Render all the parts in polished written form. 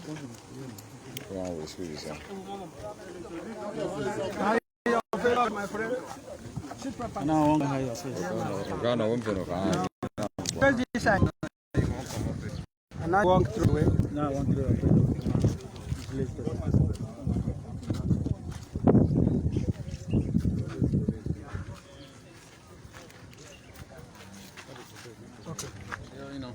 Come on with speed, sir. My friend. Now, how you say? Ghana won't be no can. Where's this side? And I walk through it. No, I want to Okay. Yeah, you know.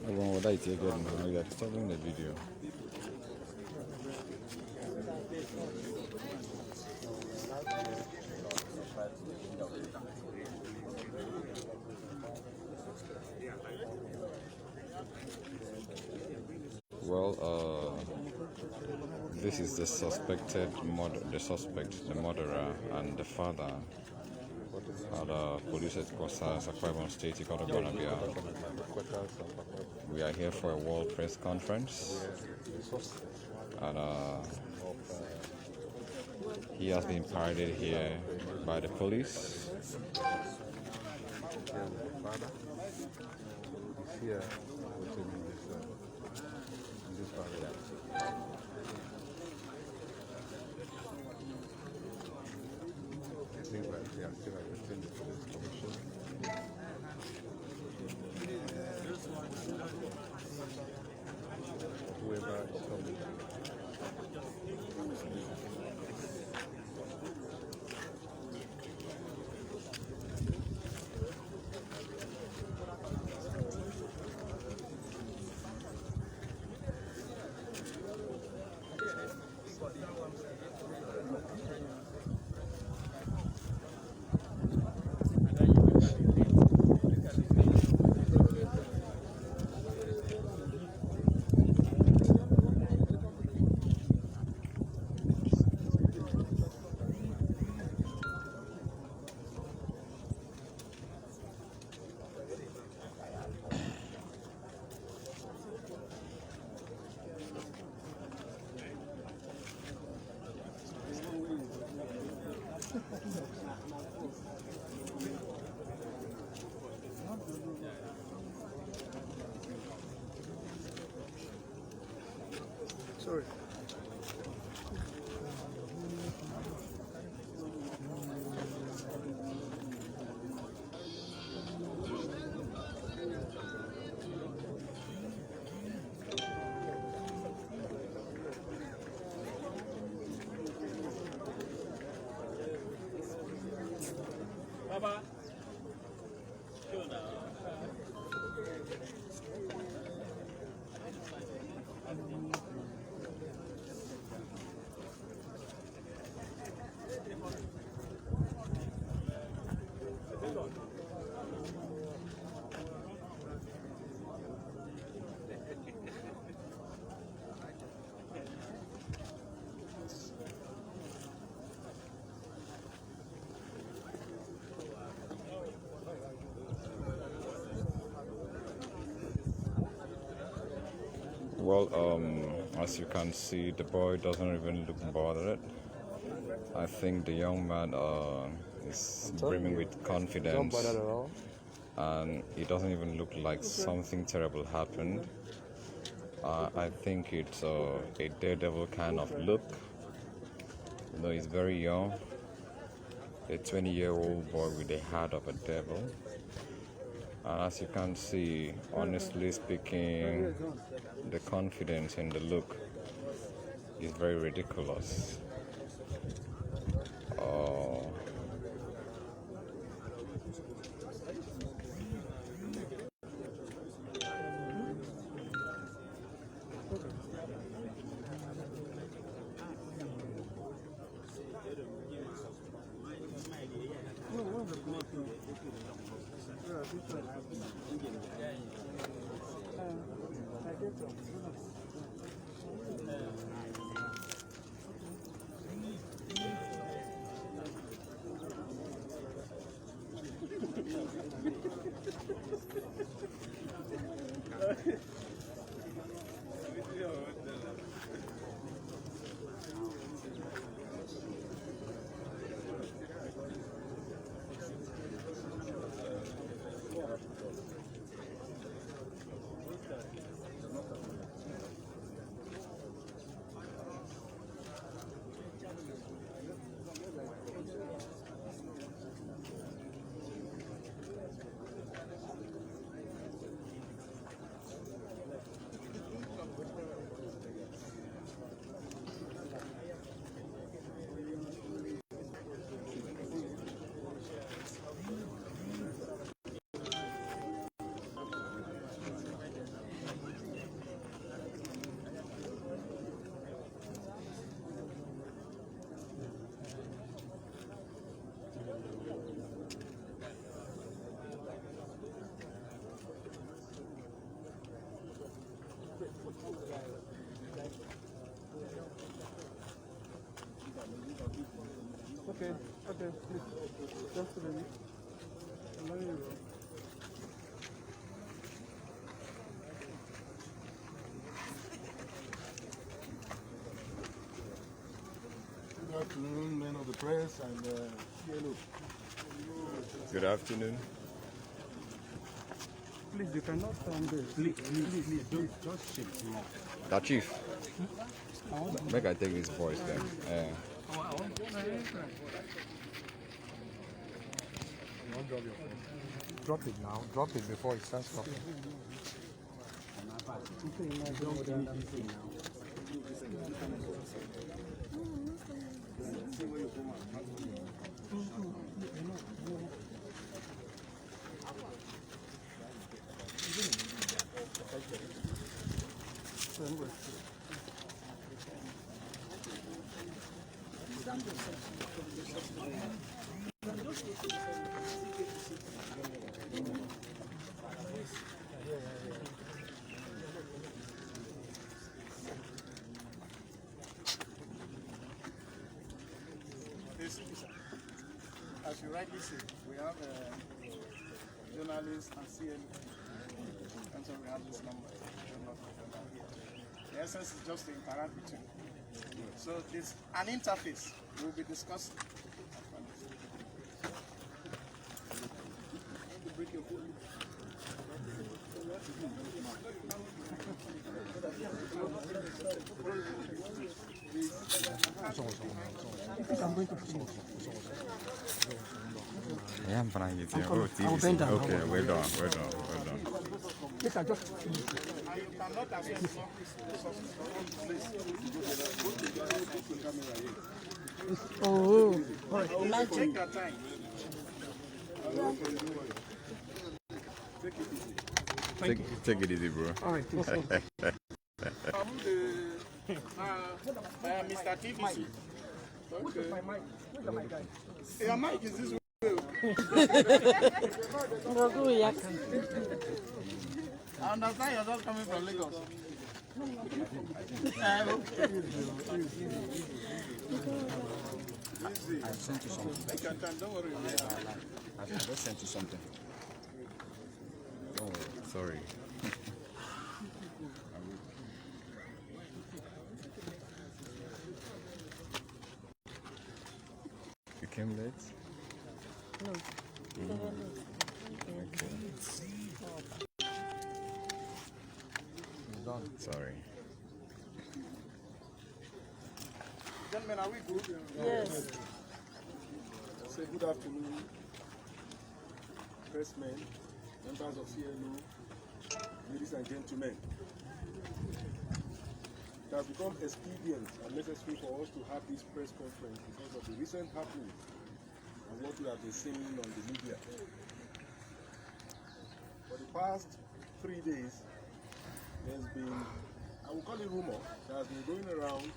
Everyone would like to get now. You are stopping the video. Well, this is the suspected the murderer, and the father at police headquarters, Akwa Ibom State, Ikonogonabia. We are here for a world press conference, and he has been paraded here by the police. Here, in this barrier. I think we are still awaiting the police commission. Whoever is coming. Sorry. Baba. Well, as you can see, the boy doesn't even look bothered. I think the young man is brimming with confidence, Don't bother at all. and it doesn't even look like something terrible happened. I think it's a daredevil kind of look. You know, he's very young, a 20-year-old boy with the heart of a devil. And as you can see, honestly speaking, the confidence in the look is very ridiculous. Uh, Okay, please. Just a minute. Good afternoon, men of the press and CLO. Good afternoon. Please, you cannot stand there. Please, don't just shake him off. That chief, make I take this voice then. Drop it now. Drop it before it starts talking. As you rightly say, we have journalists and CLO, and so we have this number. The essence is just to interact with you. So it's an interface. We'll be discussing. Yeah, I'm fine. I will bend down. Okay, well done. Yes, I just. And you cannot access Oh, all right. Take your time. Take it easy, bro. All right, please. Mr. TVC. Where's my mic? Where's the mic, guy? Your mic is this way. I understand you're not coming from Lagos. I sent you something. Take your time, don't worry. I just sent you something. Oh, sorry. You came late? No. Okay. Sorry. Gentlemen, are we good? Yes. Say good afternoon, pressmen, members of CLO, ladies and gentlemen. It has become expedient and necessary for us to have this press conference because of the recent happenings and what we have been seeing on the media. For the past 3 days, there's been, I will call it rumor, that has been going around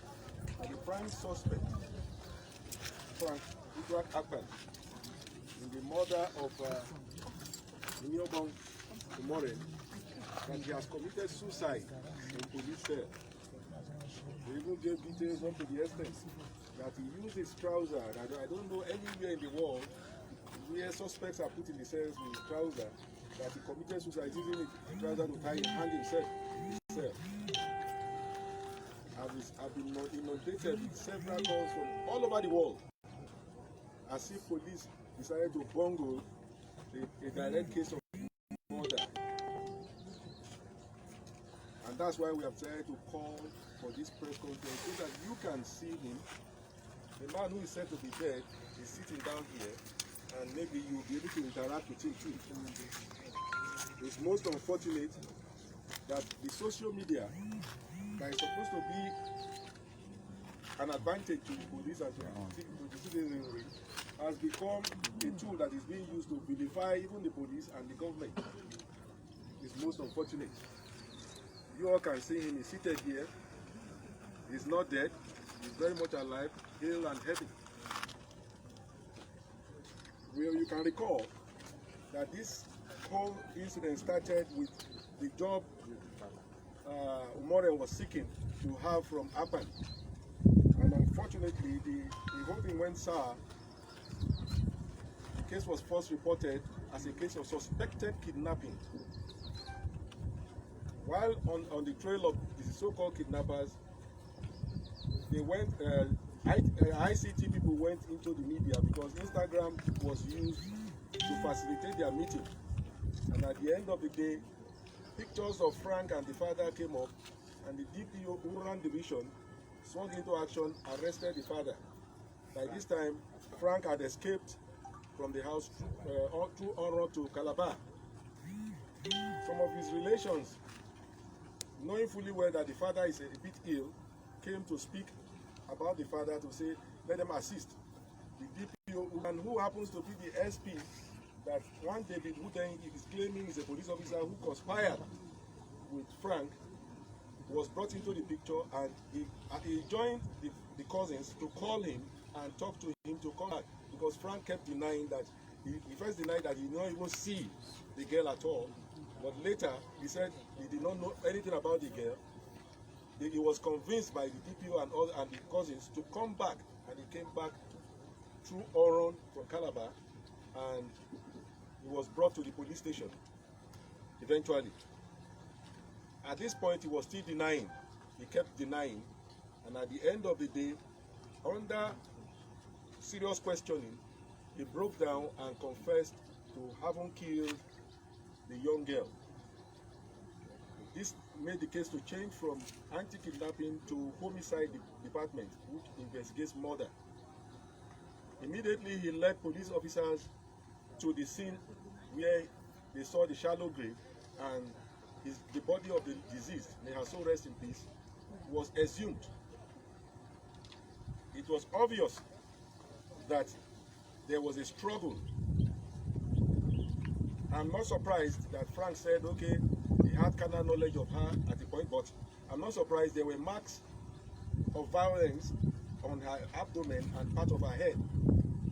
that the prime suspect, Uduak Akpan, in the murder of Iniobong, Umoren, that he has committed suicide in police cell. They even gave details up to the extent that he used his trouser. I don't know anywhere in the world where suspects are put in the cells with his trouser that he committed suicide using a trouser to hang himself in the cell. I've been inundated with several calls from all over the world as if police decided to bungle a direct case of murder. And that's why we have decided to call for this press conference so that you can see him. The man who is said to be dead is sitting down here, and maybe you'll be able to interact with him too. It's most unfortunate that the social media that is supposed to be an advantage to the police and to the citizenry has become a tool that is being used to vilify even the police and the government. It's most unfortunate. You all can see him, he's seated here. He's not dead, he's very much alive, hale and healthy. Well, you can recall that this whole incident started with the job Umoren was seeking to have from Akpan. And unfortunately, the whole thing went sour. The case was first reported as a case of suspected kidnapping. While on the trail of the so-called kidnappers, they went, ICT people went into the media because Instagram was used to facilitate their meeting. And at the end of the day, pictures of Frank and the father came up, and the DPO Umoren division swung into action, arrested the father. By this time, Frank had escaped from the house through Umoren to Calabar. Some of his relations, knowing fully well that the father is a bit ill, came to speak about the father to say, let them assist. The DPO, and who happens to be the SP, that one David who then is claiming is a police officer who conspired with Frank, was brought into the picture, and he joined the cousins to call him and talk to him to come back, because Frank kept denying that. He first denied that he did not even see the girl at all, but later he said he did not know anything about the girl. He was convinced by the DPO and the cousins to come back, and he came back through Umoren from Calabar, and he was brought to the police station eventually. At this point, he was still denying. He kept denying, and at the end of the day, under serious questioning, he broke down and confessed to having killed the young girl. This made the case to change from anti-kidnapping to homicide department, which investigates murder. Immediately, he led police officers to the scene where they saw the shallow grave, and the body of the deceased, may her soul rest in peace, was exhumed. It was obvious that there was a struggle. I'm not surprised that Frank said, okay, he had carnal knowledge of her at the point, but I'm not surprised there were marks of violence on her abdomen and part of her head,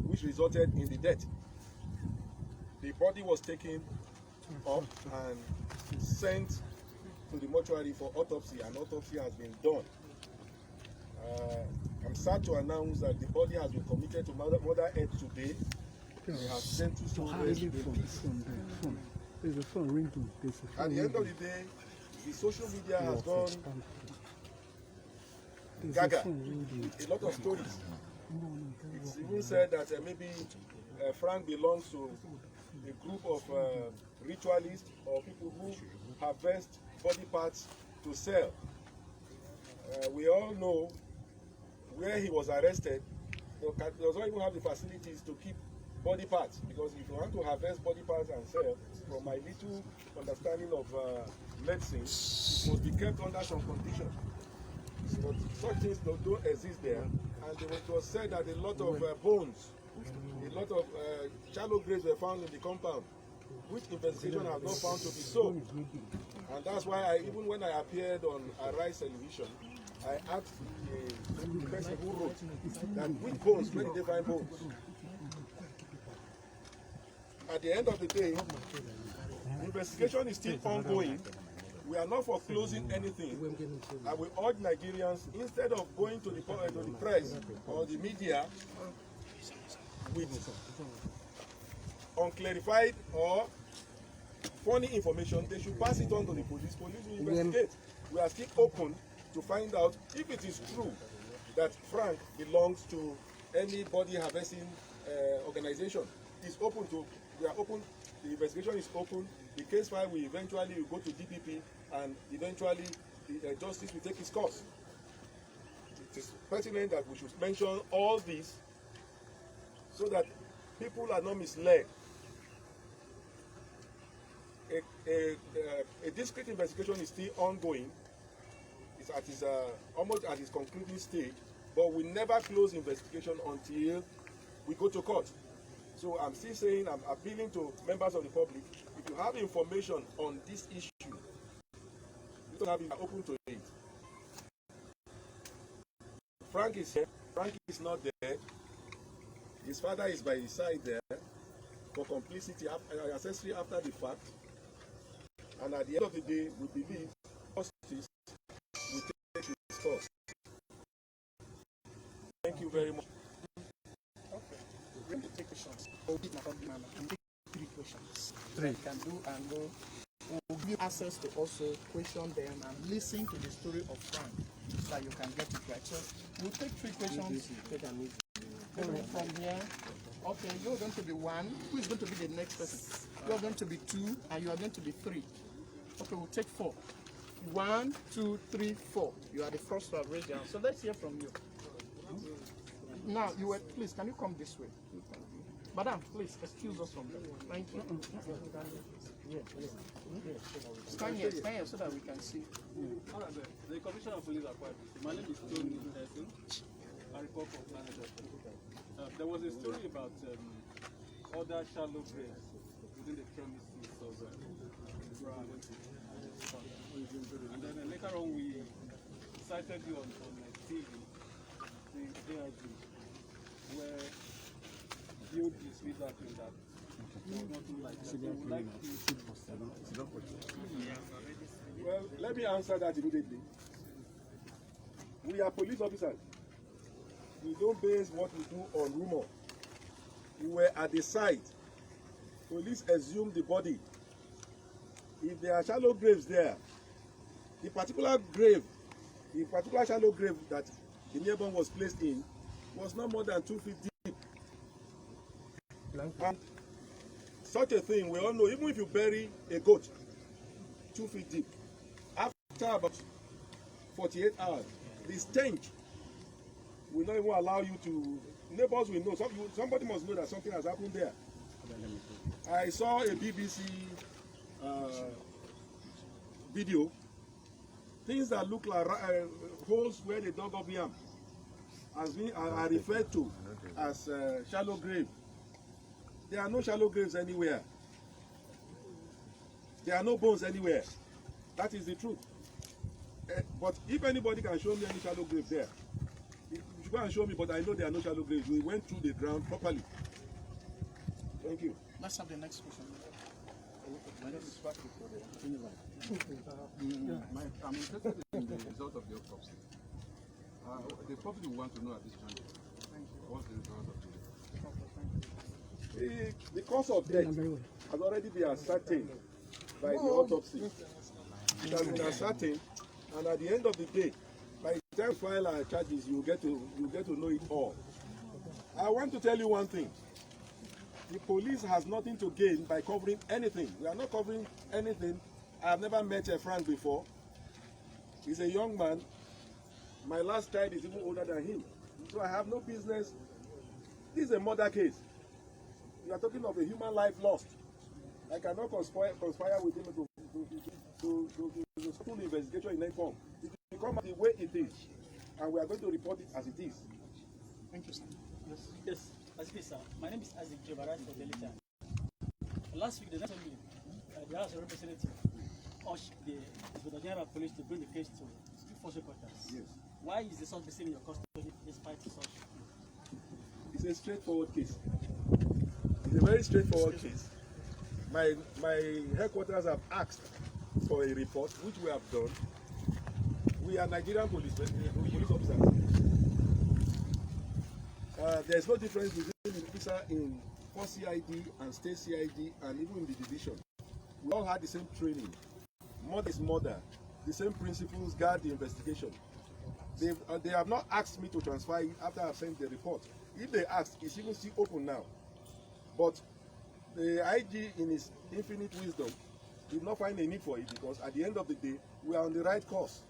which resulted in the death. The body was taken up and sent to the mortuary for autopsy, and autopsy has been done. I'm sad to announce that the body has been committed to Mother Earth today. They have sent to soul rest in peace. There's a phone ringing. At the end of the day, the social media has gone gaga with a lot of stories. It's even said that maybe Frank belongs to a group of ritualists or people who harvest body parts to sell. We all know where he was arrested. He does not even have the facilities to keep body parts, because if you want to harvest body parts and sell, from my little understanding of medicine, it must be kept under some conditions. But such things don't exist there, and it was said that a lot of bones, a lot of shallow graves were found in the compound, which investigation has not found to be so. And that's why even when I appeared on Arise Television, I asked the person who wrote that which bones, where did they find bones? At the end of the day, the investigation is still ongoing. We are not foreclosing anything. I will urge Nigerians, instead of going to the press or the media with unclarified or funny information, they should pass it on to the police. Police will investigate. We are still open to find out if it is true that Frank belongs to any body harvesting organization. It's open to, we are open, the investigation is open. The case file will eventually go to DPP, and eventually the justice will take its course. It is pertinent that we should mention all this so that people are not misled. A discrete investigation is still ongoing. It's at its, almost at its concluding stage, but we never close investigation until we go to court. So I'm still saying, I'm appealing to members of the public, if you have information on this issue, you don't have it open to it. Frank is here. Frank is not there. His father is by his side there for complicity, accessory after the fact. And at the end of the day, we believe justice will take its course. Thank you very much. Okay. We're going to take questions. We'll give three questions. Three. Can do and go. We'll give you access to also question them and listen to the story of Frank so that you can get it right. So we'll take three questions. From here. Okay, you're going to be one. Who is going to be the next person? You're going to be two, and you are going to be three. Okay, we'll take four. 1, 2, 3, 4. You are the first one. Raise your hand. So let's hear from you. Now, you were, please, can you come this way? Madam, please, excuse us from that. Thank you. Stand here so that we can see. The Commissioner of Police Akpan. My name is Tony Nelson. I report from Canada. There was a story about other shallow graves within the premises of Brown. And then later on, we cited you on TV, the AIG, where you dismissed that in that. Nothing like that. We would like to. Well, let me answer that immediately. We are police officers. We don't base what we do on rumor. We were at the site. Police exhumed the body. If there are shallow graves there, the particular grave, the particular shallow grave that Iniobong was placed in was not more than 2 feet deep. And such a thing, we all know, even if you bury a goat 2 feet deep, after about 48 hours, the stench will not even allow you to, neighbors will know, somebody must know that something has happened there. I saw a BBC video, things that look like holes where they dug up yam are referred to as shallow grave. There are no shallow graves anywhere. There are no bones anywhere. That is the truth. But if anybody can show me any shallow grave there, you should go and show me, but I know there are no shallow graves. We went through the ground properly. Thank you. Let's have the next question. My name is Patrick. I'm interested in the result of the autopsy. The public will want to know at this time. What's the result of the The cause of death has already been ascertained by the autopsy. It has been ascertained, and at the end of the day, by the time we file our charges, you get to know it all. I want to tell you one thing. The police has nothing to gain by covering anything. We are not covering anything. I have never met a Frank before. He's a young man. My last child is even older than him. So I have no business. This is a murder case. You are talking of a human life lost. I cannot conspire with him to school investigation in any form. It will come out the way it is. And we are going to report it as it is. Thank you, sir. Yes, as it is, sir. My name is Isaac Jebara for Daily Time. Last week, the next week, the House of Representatives urged the Inspector General of Police to bring the case to force headquarters. Yes. Why is the suspect still in your custody despite such? It's a straightforward case. It's a very straightforward case. My headquarters have asked for a report, which we have done. We are Nigerian police officers. There's no difference between the officer in Force CID and State CID and even in the division. We all had the same training. Murder is murder. The same principles guide the investigation. They have not asked me to transfer it after I've sent the report. If they ask, it's even still open now. But the IG, in his infinite wisdom, did not find a need for it because at the end of the day, we are on the right course.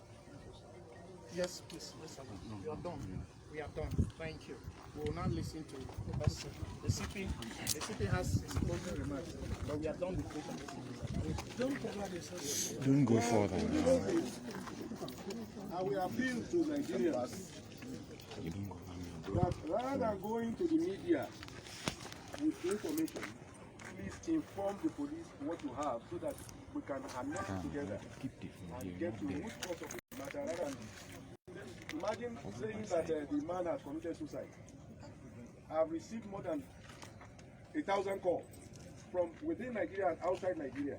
Yes, please. Yes, sir. You are done. We are done. Thank you. We will now listen to the CP. The CP has his closing remarks, but we are done with it. Don't go further. And we appeal to Nigerians that rather than going to the media with information, please inform the police what you have so that we can harness it together and get to the root cause of the matter. Rather than imagine saying that the man has committed suicide. I have received more than 1,000 calls from within Nigeria and outside Nigeria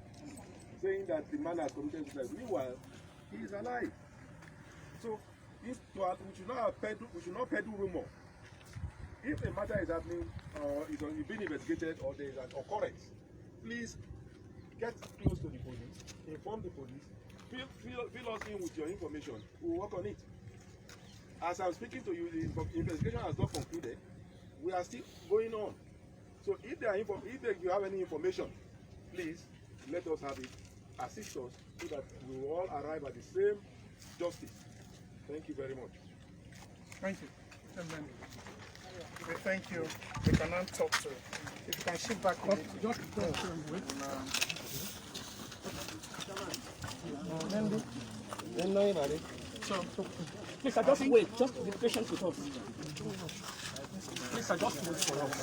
saying that the man has committed suicide. Meanwhile, he is alive. So we should not peddle rumor. If a matter is happening or is being investigated or there is an occurrence, please get close to the police, inform the police, fill us in with your information. We will work on it. As I'm speaking to you, the investigation has not concluded. We are still going on. So if you have any information, please let us have it. Assist us so that we will all arrive at the same justice. Thank you very much. Thank you. We thank you. We can now talk to. If you can shift back a bit. Just So, please, I just wait. Just be patient with us. Please, I just wait for us.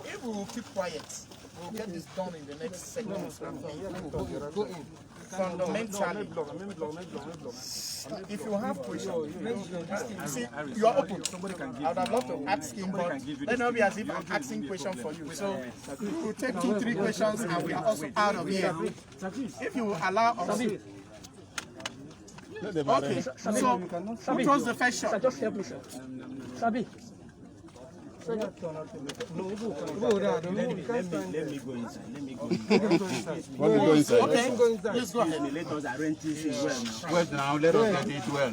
If we will keep quiet, we'll get this done in the next segment. Fundamentally, if you have questions, see, you are open. I would have loved to ask him, but let not be as if I'm asking questions for you. So we'll take 2-3 questions and we are also out of here. If you will allow us. Okay, so who was the first shot? Just help me, sir. Sabi. Let me go inside. Want to go inside? Okay, let's go ahead. Let us arrange this well. Wait now, let us get it well.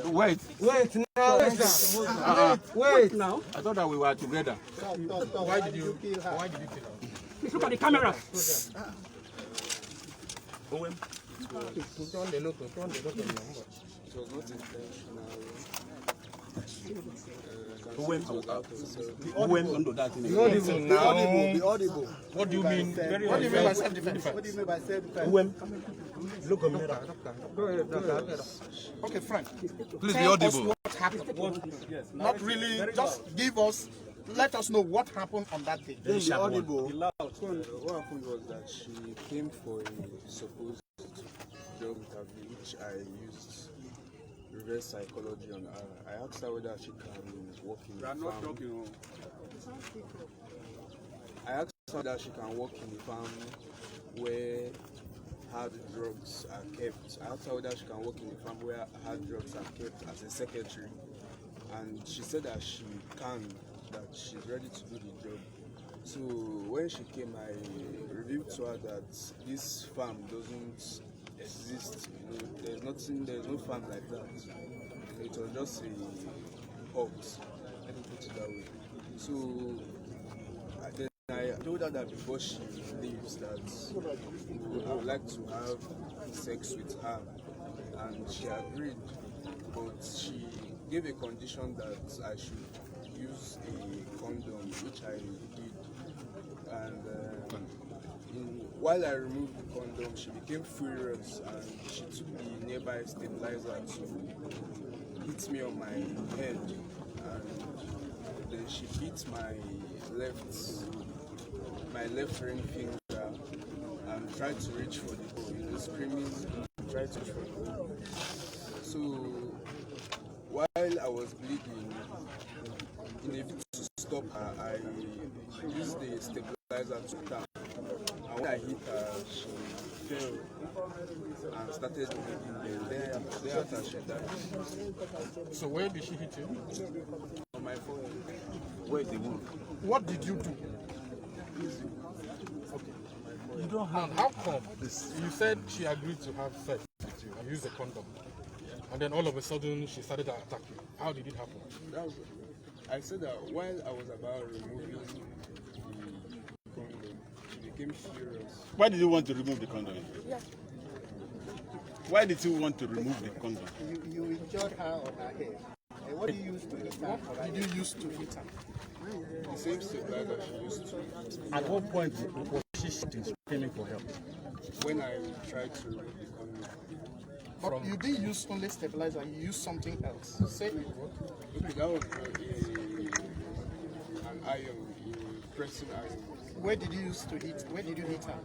Wait. Wait now. Wait now. I thought that we were together. Why did you kill her? Please look at the camera. Turn the look. It was not intentional. Who went on to that thing? Be audible. What do you mean? What do you mean by self-defense? What do you mean by self-defense? Look at me. Go ahead. Okay, Frank. Please be Tell us audible. what happened. Not really, just give us, let us know what happened on that day. Be audible. What happened was that she came for a supposed job interview, which I used reverse psychology on her. I asked her whether she can work in the farm. I asked her that she can work in the farm where hard drugs are kept. I asked her whether she can work in the farm where hard drugs are kept as a secretary. And she said that she can, that she's ready to do the job. So when she came, I revealed to her that this farm doesn't exist. You know, there's no farm like that. It was just a hut, let me put it that way. So then I told her that before she leaves that I would like to have sex with her, and she agreed, but she gave a condition that I should use a condom, which I did. And while I removed the condom, she became furious and she took the nearby stabilizer to hit me on my head, and then she beat my left ring finger and tried to reach for the hole, screaming, tried to reach for the hole. So while I was bleeding, in a bid to stop her, I used the stabilizer to tap. And when I hit her, she fell and started bleeding. Then after she died. So where did she hit you? On my forehead. Where is the wound? What did you do? Okay. You don't have. And how come? You said she agreed to have sex with you and use a condom. And then all of a sudden she started to attack you. How did it happen? I said that while I was about removing the condom, she became furious. Why did you want to remove the condom? Yeah. Why did you want to remove the condom? You injured her on her head. And what did you use to hit her? What did you use to hit her? The same stabilizer she used to. At what point was she screaming for help? When I tried to remove the condom. But you didn't use only stabilizer, you used something else. Say it. Okay, that was an iron, a pressing iron. Where did you use to hit? Where did you hit her?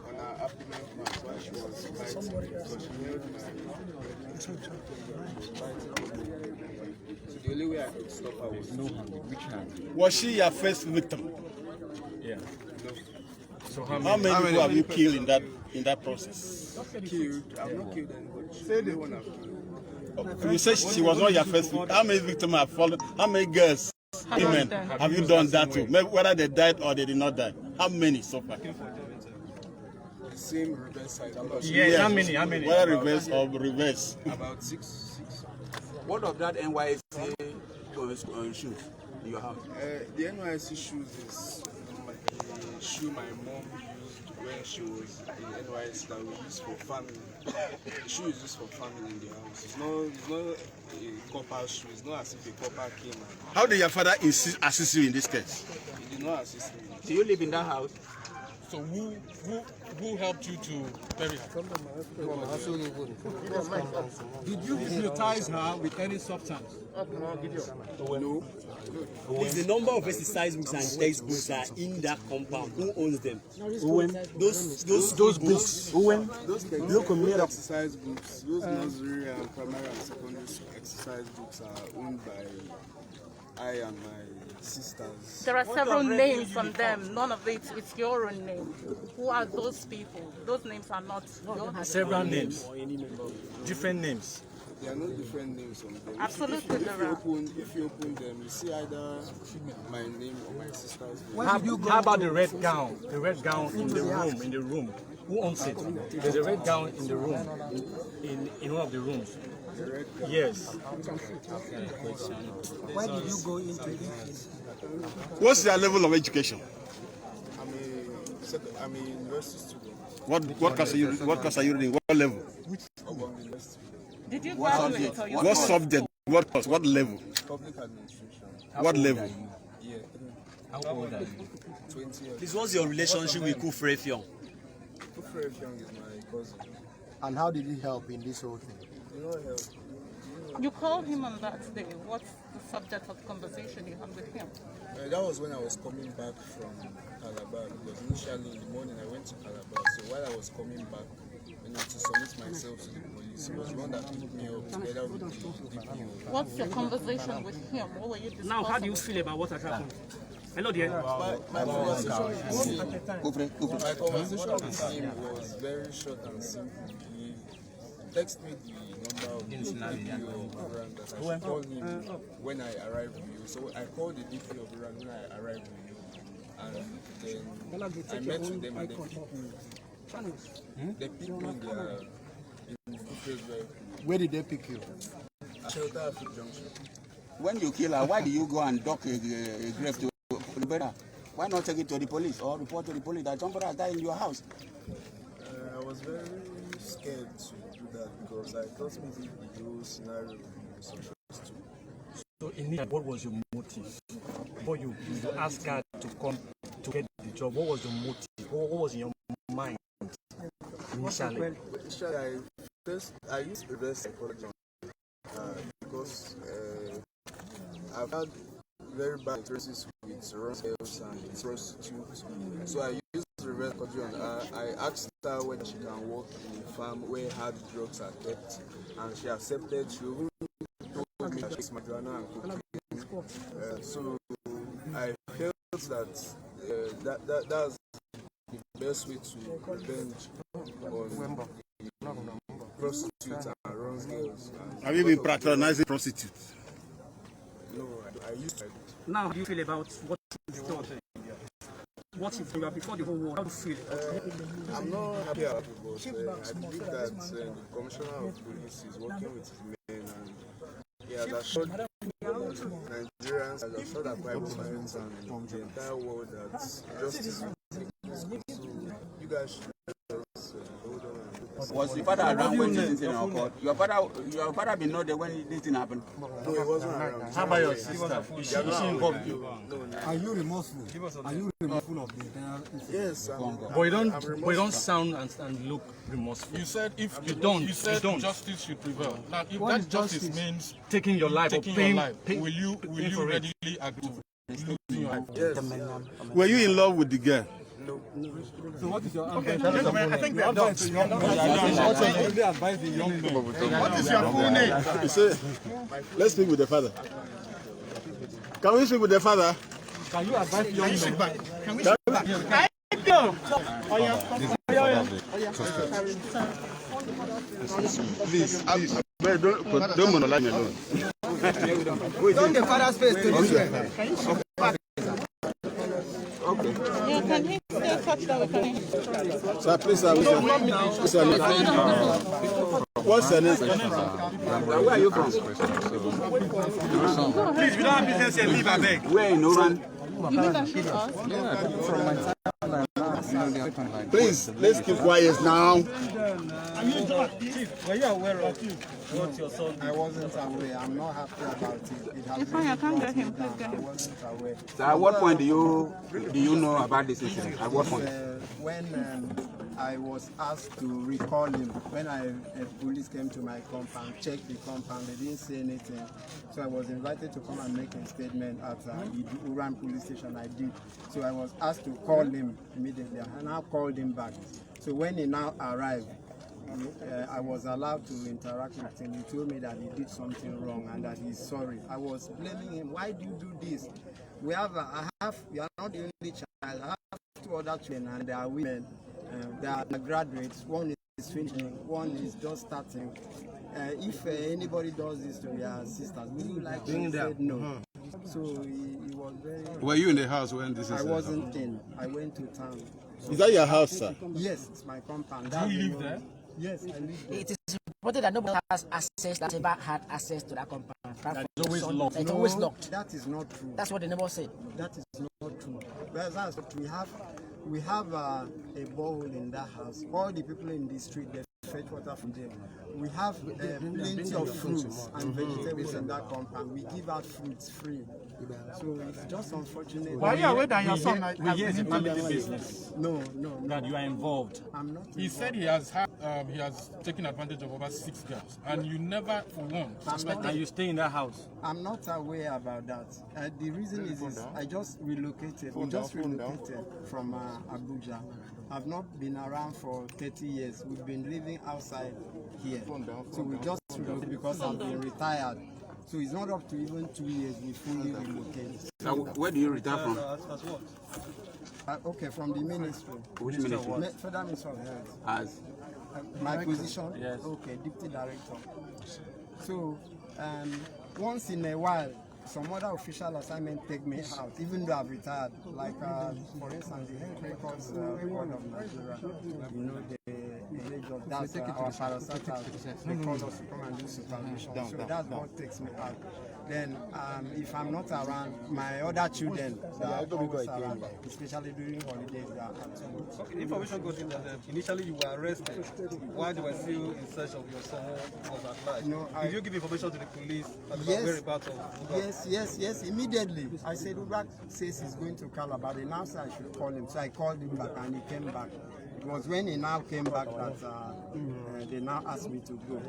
On her abdomen while she was fighting. So she held my. So the only way I could stop her was No hand. Which hand? Was she your first victim? Yeah. no. So How many people have you killed in that process? Killed. I've not killed anybody. Say the one I've killed. You said she was not your first victim. How many victims have fallen? How many girls, women, have you done that to? Whether they died or they did not die? How many so far? The same reverse side. Yes. How many? Whether reverse or reverse? About six. What of that NYC shoes in your house? The NYC shoes is the shoe my mom used when she was in NYC that we use for family. The shoe is used for family in the house. It's not a copper shoe. It's not as if a copper came out. How did your father assist you in this case? He did not assist me. Do you live in that house? So who helped you to bury her? Did you hypnotize her with any substance? No. Is the number of exercise books and textbooks are in that compound? Who owns them? Those books. Those textbooks, exercise books, those nursery and primary and secondary exercise books are owned by I and my sisters. There are several names on them. None of it is your own name. Who are those people? Those names are not your Several names. Different names. There are no different names on them. Absolutely there are. If you open them, you see either my name or my sister's name. How about the red gown? The red gown in the room. Who owns it? There's a red gown in the room, in one of the rooms. Yes. Why did you go into it? What's your level of education? I'm a university student. What class are you reading? What level? University. Did you graduate or you? What subject? What course? What level? Public administration. What level? Yeah, 3. How old are you? 20 years. This was your relationship with Kufrefion. Kufrefion is my cousin. And how did he help in this whole thing? You know help. You called him on that day. What's the subject of conversation you had with him? That was when I was coming back from Calabar, because initially in the morning I went to Calabar. So while I was coming back, to submit myself to the police, he was the one that picked me up together with the DPO. What's your conversation with him? What were you discussing? Now, how do you feel about what has happened? Hello, dear. My conversation with him was very short and simple. He texted me the number of the DPO of Iran that I should call him when I arrived with you. So I called the DPO of Iran when I arrived with you. And then I met with them and they picked me. They picked me in Kufrefion. Where did they pick you? Shelter Africa Junction. When you kill her, why do you go and dock a grave to the better? Why not take it to the police or report to the police that somebody has died in your house? I was very scared to do that because I thought maybe the whole scenario would be social too. So, what was your motive? Before you asked her to come to get the job, what was your motive? What was in your mind initially? I used reverse psychology because I've had very bad experiences with wrong girls and prostitutes. So I used reverse psychology on her. I asked her whether she can work in a farm where hard drugs are kept, and she accepted. She even told me that she's marijuana and cocaine. So I felt that that's the best way to revenge on prostitutes and wrong girls. Have you been patronizing prostitutes? No, I used to. Now, how do you feel about what you've done? What you've done before the whole world? How do you feel? I'm not happy about it, but I believe that the Commissioner of Police is working with his men, and he has assured Nigerians, has assured our private clients and the entire world that justice will take place. So you guys should just hold on. Was the father around when this incident occurred? Your father been not there when this thing happened? No, he wasn't around. How about your sister? Is she involved? Are you remorseful? Are you remorseful of the entire incident? Yes, But you don't sound and look remorseful. You said if you don't, justice should prevail. Now, if that justice means taking your life, taking your life, will you readily agree to losing your life? Yes. Were you in love with the girl? No. So what is your I think we are done. What is your full name? Let's speak with the father. Can we speak with the father? Can you advise young men? Can we Please, don't monologue me alone. Don't the father's face to this way. Okay. Yeah, can he stay touch that we can? Sir, please, sir. What's your name? Where are you from? Please, we don't have business here. Leave our bag. Where in Umoren? You make a shoot us? Please, let's keep quiet now. Were you aware of what your son did? I wasn't aware. I'm not happy about it. It has It's fine, I can't get him. Please get I him. wasn't aware. So at what point do you know about this incident? At what point? When I was asked to recall him, when police came to my compound, checked the compound, they didn't say anything. So I was invited to come and make a statement at the Umoren police station. I did. So I was asked to call him immediately, and I called him back. So when he now arrived, I was allowed to interact with him. He told me that he did something wrong and that he's sorry. I was blaming him. Why do you do this? You are not the only child. I have 2 other children, and they are women. They are graduates. One is finishing, one is just starting. If anybody does this to their sisters, would you like to say no? So he was very... Were you in the house when this I wasn't in. I went to town. Is that your house, sir? Yes, it's my compound. Do you live there? Yes, I live there. It is reported that nobody has access, that ever had access to that compound. It's always locked. It's always locked. That is not true. That's what the neighbor said. That is not true. Well, that's what we have a borehole in that house. All the people in the street, they fetch water from there. We have plenty of fruits and vegetables in that compound. We give out fruits free. So it's just unfortunate. Why are you aware that your son We hear it's a family business. No. That you are involved. I'm not. He said he has taken advantage of over 6 girls, and you never, for one, suspected. And you stay in that house. I'm not aware about that. The reason is I just relocated. We just relocated from Abuja. I've not been around for 30 years. We've been living outside here. So we just relocated because I've been retired. So it's not up to even 2 years we fully relocated. So where do you retire from? Okay, from the ministry. Which ministry? Federal Ministry of Health. As? My position? Yes. Okay, Deputy Director. So once in a while, some other official assignment take me out, even though I've retired. Like, for instance, the Health Records Board of Nigeria, you know, the age of that's our parasitic, they call us to come and do supervision. So that's what takes me out. Then if I'm not around, my other children, they are always around, especially during holidays. They are at home. Okay, the information got in that initially you were arrested while they were still in search of your son who was at large. No, Did you give information to the police about Yes. whereabouts of Uduak? Yes, immediately. I said, Uduak says he's going to Calabar. They now said I should call him. So I called him back and he came back. It was when he now came back that they now asked me to go.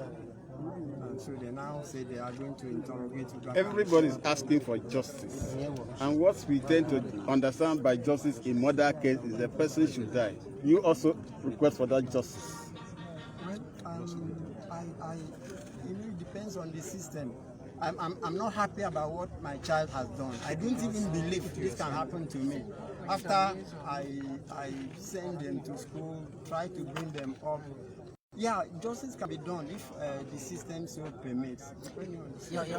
And so they now say they are going to interrogate Uduak. Everybody is asking for justice. And what we tend to understand by justice in murder case is the person should die. You also request for that justice. Well, it depends on the system. I'm not happy about what my child has done. I don't even believe this can happen to me. After I send them to school, try to bring them up. Yeah, justice can be done if the system so permits.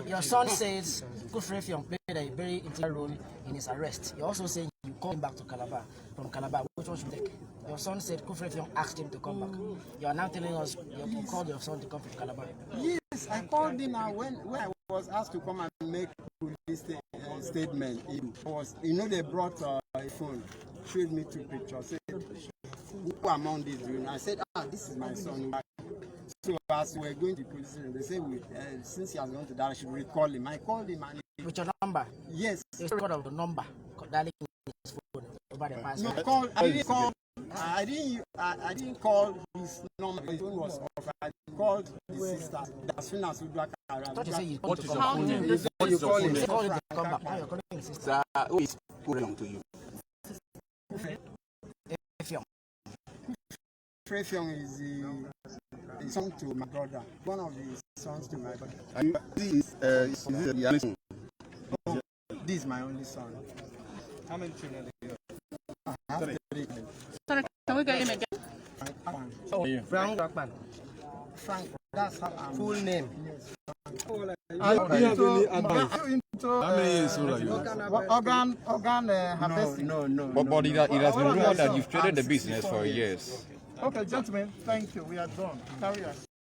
Your son says Kufrefiong played a very integral role in his arrest. You're also saying you called him back to Calabar, from Calabar. Which one should you take? Your son said Kufrefiong asked him to come back. You are now telling us you called your son to come from Calabar. Yes, I called him when I was asked to come and make police statement. They brought a phone, showed me 2 pictures, said, who among these doing? I said, this is my son. So as we were going to the police station, they said, since he has gone to that, I should recall him. I called him and with your number? Yes. You record of the number dialing his phone over the past. No, I didn't call his number. His phone was off. I called his sister as soon as Uduak arrived. I thought you said you What is your phone name? What is your phone name? Call him to come back. Now you're calling his sister. Who is belong to you? Kufrefiong is the son to my brother. One of the sons to my brother. And this is the youngest son? This is my only son. How many children do you I have 3. Sorry, can we get him again? Frank Akpan. Frank, that's how I'm. Full name. Yes. How many years old are you? Organ harvesting. No. But it has been rumored that you've traded the business for years. Okay, gentlemen, thank you. We are done. Carry on.